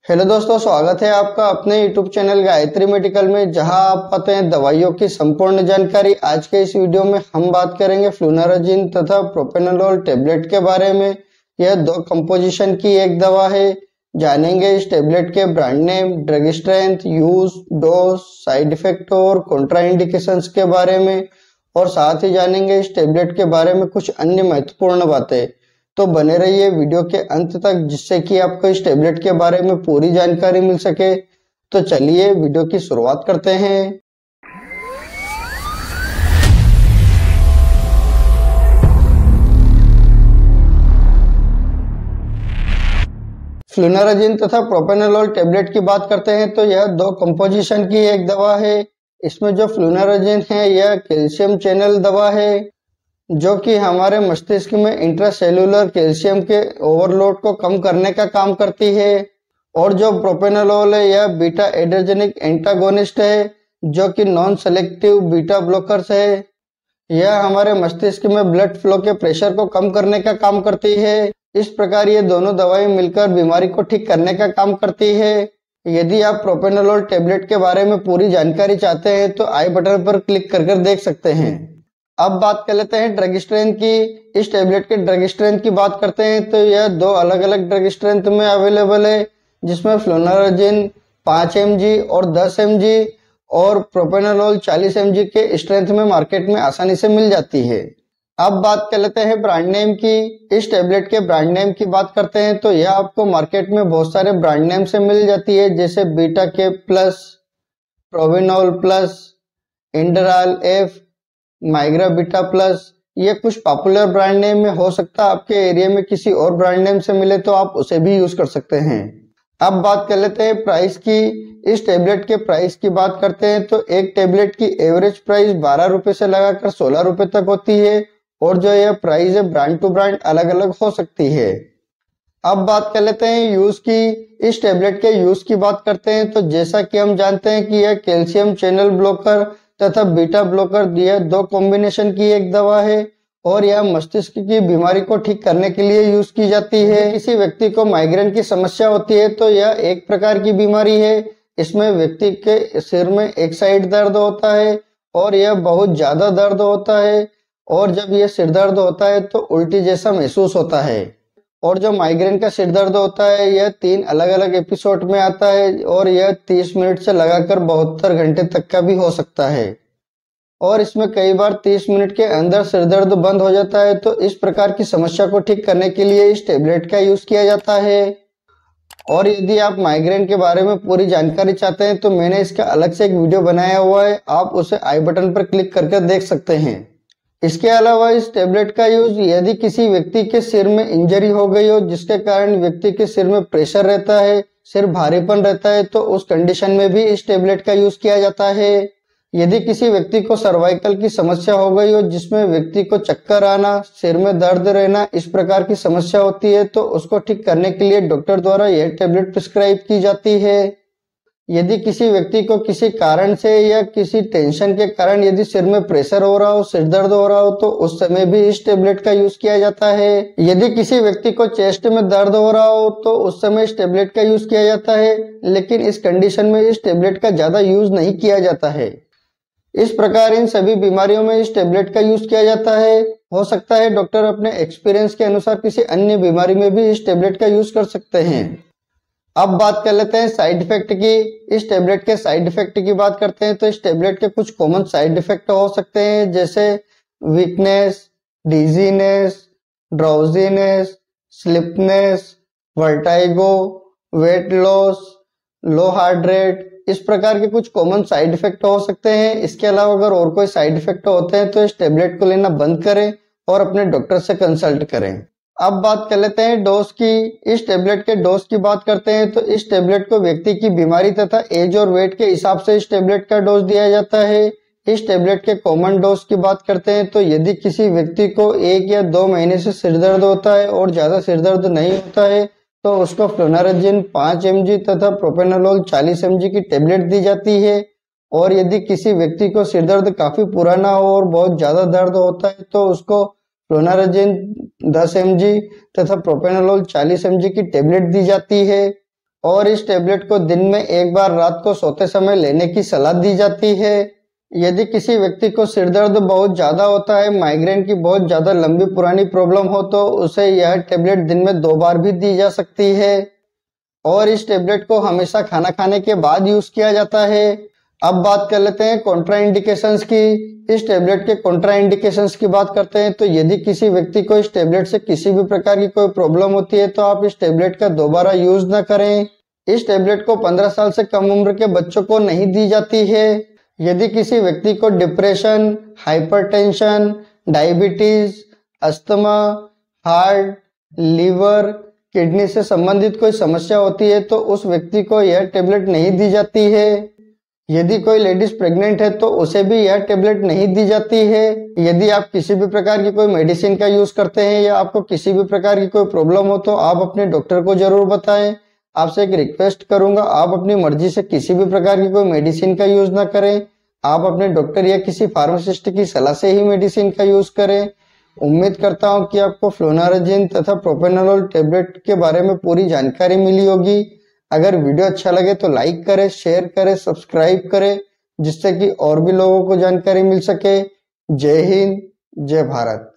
Hello दोस्तों, स्वागत है आपका अपने यूट्यूब चैनल गायत्री मेडिकल में, जहां आप पाते हैं दवाइयों की संपूर्ण जानकारी। आज के इस वीडियो में हम बात करेंगे फ्लुनाराजिन तथा प्रोपेनोलोल टेबलेट के बारे में। यह दो कंपोजिशन की एक दवा है। जानेंगे इस टेबलेट के brand name, drug strength, use, dose, side effect और कॉन्ट्राइंडिकेशंस के बारे में, और साथ ही जानेंगे इस टेबलेट के बारे में कुछ अन्य महत्वपूर्ण बातें। तो बने रहिए वीडियो के अंत तक, जिससे कि आपको इस टेबलेट के बारे में पूरी जानकारी मिल सके। तो चलिए वीडियो की शुरुआत करते हैं। फ्लुनाराजिन तथा प्रोपेनोलोल टेबलेट की बात करते हैं तो यह दो कंपोजिशन की एक दवा है। इसमें जो फ्लुनाराजिन है यह कैल्शियम चैनल दवा है, जो कि हमारे मस्तिष्क में इंट्रासेल्यूलर कैल्शियम के ओवरलोड को कम करने का काम करती है। और जो प्रोपेनोलोल है यह बीटा एड्रेनर्जिक एंटागोनिस्ट है, जो कि नॉन सेलेक्टिव बीटा ब्लॉकर्स है। यह हमारे मस्तिष्क में ब्लड फ्लो के प्रेशर को कम करने का काम करती है। इस प्रकार ये दोनों दवाएं मिलकर बीमारी को ठीक करने का काम करती है। यदि आप प्रोपेनोलोल टेबलेट के बारे में पूरी जानकारी चाहते हैं तो आई बटन पर क्लिक कर देख सकते हैं। अब बात कर लेते हैं ड्रग स्ट्रेंथ की। इस टेबलेट के ड्रग स्ट्रेंथ की बात करते हैं तो यह दो अलग अलग ड्रग स्ट्रेंथ में अवेलेबल है, जिसमें फ्लुनाराजिन 5 mg और 10 mg और प्रोपेनोलोल 40 mg के स्ट्रेंथ में मार्केट में आसानी से मिल जाती है। अब बात कर लेते हैं ब्रांड नेम की। इस टेबलेट के ब्रांड नेम की बात करते हैं तो यह आपको मार्केट में बहुत सारे ब्रांड नेम से मिल जाती है, जैसे बीटा के प्लस, प्रोविनोल plus, Inderal F, migra beta plus. ये कुछ पॉपुलर ब्रांड नेम में हो सकता है आपके एरिया में किसी और ब्रांड नेम से मिले तो आप उसे भी यूज कर सकते हैं। अब बात कर लेते हैं प्राइस की। इस टेबलेट के प्राइस की बात करते हैं तो एक टेबलेट की एवरेज प्राइस 12 रुपए से लगाकर 16 रुपए तक होती है, और जो यह प्राइस है ब्रांड टू ब्रांड अलग अलग हो सकती है। अब बात कर लेते हैं यूज की। इस टेबलेट के यूज की बात करते हैं तो जैसा कि हम जानते हैं कि यह कैल्शियम चैनल ब्लॉकर तथा बीटा ब्लॉकर, यह दो कॉम्बिनेशन की एक दवा है, और यह मस्तिष्क की बीमारी को ठीक करने के लिए यूज की जाती है। किसी व्यक्ति को माइग्रेन की समस्या होती है तो यह एक प्रकार की बीमारी है। इसमें व्यक्ति के सिर में एक साइड दर्द होता है और यह बहुत ज्यादा दर्द होता है, और जब यह सिर दर्द होता है तो उल्टी जैसा महसूस होता है। और जो माइग्रेन का सिर दर्द होता है यह 3 अलग अलग एपिसोड में आता है, और यह 30 मिनट से लगाकर 72 घंटे तक का भी हो सकता है। और इसमें कई बार 30 मिनट के अंदर सिर दर्द बंद हो जाता है। तो इस प्रकार की समस्या को ठीक करने के लिए इस टेबलेट का यूज किया जाता है। और यदि आप माइग्रेन के बारे में पूरी जानकारी चाहते हैं तो मैंने इसका अलग से एक वीडियो बनाया हुआ है, आप उसे आई बटन पर क्लिक करके देख सकते हैं। इसके अलावा इस टेबलेट का यूज यदि किसी व्यक्ति के सिर में इंजरी हो गई हो, जिसके कारण व्यक्ति के सिर में प्रेशर रहता है, सिर भारीपन रहता है, तो उस कंडीशन में भी इस टेबलेट का यूज किया जाता है। यदि किसी व्यक्ति को सर्वाइकल की समस्या हो गई हो, जिसमें व्यक्ति को चक्कर आना, सिर में दर्द रहना, इस प्रकार की समस्या होती है, तो उसको ठीक करने के लिए डॉक्टर द्वारा यह टेबलेट प्रिस्क्राइब की जाती है। यदि किसी व्यक्ति को किसी कारण से या किसी टेंशन के कारण यदि सिर में प्रेशर हो रहा हो, सिर दर्द हो रहा हो, तो उस समय भी इस टेबलेट का यूज किया जाता है। यदि किसी व्यक्ति को चेस्ट में दर्द हो रहा हो तो उस समय इस टेबलेट का यूज किया जाता है, लेकिन इस कंडीशन में इस टेबलेट का ज्यादा यूज नहीं किया जाता है। इस प्रकार इन सभी बीमारियों में इस टेबलेट का यूज किया जाता है। हो सकता है डॉक्टर अपने एक्सपीरियंस के अनुसार किसी अन्य बीमारी में भी इस टेबलेट का यूज कर सकते हैं। अब बात कर लेते हैं साइड इफेक्ट की। इस टेबलेट के साइड इफेक्ट की बात करते हैं तो इस टेबलेट के कुछ कॉमन साइड इफेक्ट हो सकते हैं, जैसे weakness, dizziness, drowsiness, sleepiness, vertigo, weight loss, low heart rate. इस प्रकार के कुछ कॉमन साइड इफेक्ट हो सकते हैं। इसके अलावा अगर और कोई साइड इफेक्ट होते हैं तो इस टेबलेट को लेना बंद करें और अपने डॉक्टर से कंसल्ट करें। अब बात कर लेते हैं डोज की। इस टेबलेट के डोज की बात करते हैं तो इस टेबलेट को व्यक्ति की बीमारी तथा एज और वेट के हिसाब से इस टेबलेट का डोज दिया जाता है। इस टेबलेट के कॉमन डोज की बात करते हैं तो यदि किसी व्यक्ति को 1 या 2 महीने से सिर दर्द होता है और ज्यादा सिर दर्द नहीं होता है तो उसको फ्लुनाराजिन 5 mg तथा प्रोपेनोलोल 40 mg की टेबलेट दी जाती है। और यदि किसी व्यक्ति को सिर दर्द काफी पुराना हो और बहुत ज्यादा दर्द होता है तो उसको फ्लुनाराजिन 10 mg तथा प्रोपेनोलोल 40 mg की टेबलेट दी जाती है। और इस टेबलेट को दिन में एक बार रात को सोते समय लेने की सलाह दी जाती है। यदि किसी व्यक्ति को सिर दर्द बहुत ज़्यादा होता है, माइग्रेन की बहुत ज़्यादा लंबी पुरानी प्रॉब्लम हो, तो उसे यह टेबलेट दिन में 2 बार भी दी जा सकती है और इस टेबलेट को हमेशा खाना खाने के बाद यूज किया जाता है। अब बात कर लेते हैं कॉन्ट्राइंडिकेशंस की। इस टेबलेट के कॉन्ट्राइंडिकेशंस की बात करते हैं तो यदि किसी व्यक्ति को इस टेबलेट से किसी भी प्रकार की कोई प्रॉब्लम होती है तो आप इस टेबलेट का दोबारा यूज न करें। इस टेबलेट को 15 साल से कम उम्र के बच्चों को नहीं दी जाती है। यदि किसी व्यक्ति को depression, hypertension, diabetes, asthma, heart, liver, kidney से संबंधित कोई समस्या होती है तो उस व्यक्ति को यह टेबलेट नहीं दी जाती है। यदि कोई लेडीज प्रेग्नेंट है तो उसे भी यह टेबलेट नहीं दी जाती है। यदि आप किसी भी प्रकार की कोई मेडिसिन का यूज करते हैं या आपको किसी भी प्रकार की कोई प्रॉब्लम हो तो आप अपने डॉक्टर को जरूर बताएं। आपसे एक रिक्वेस्ट करूंगा, आप अपनी मर्जी से किसी भी प्रकार की कोई मेडिसिन का यूज ना करें। आप अपने डॉक्टर या किसी फार्मासिस्ट की सलाह से ही मेडिसिन का यूज करें। उम्मीद करता हूं कि आपको फ्लोनाराजिन तथा प्रोपेनोलोल टेबलेट के बारे में पूरी जानकारी मिली होगी। अगर वीडियो अच्छा लगे तो लाइक करें, शेयर करें, सब्सक्राइब करें, जिससे कि और भी लोगों को जानकारी मिल सके। जय हिंद, जय भारत।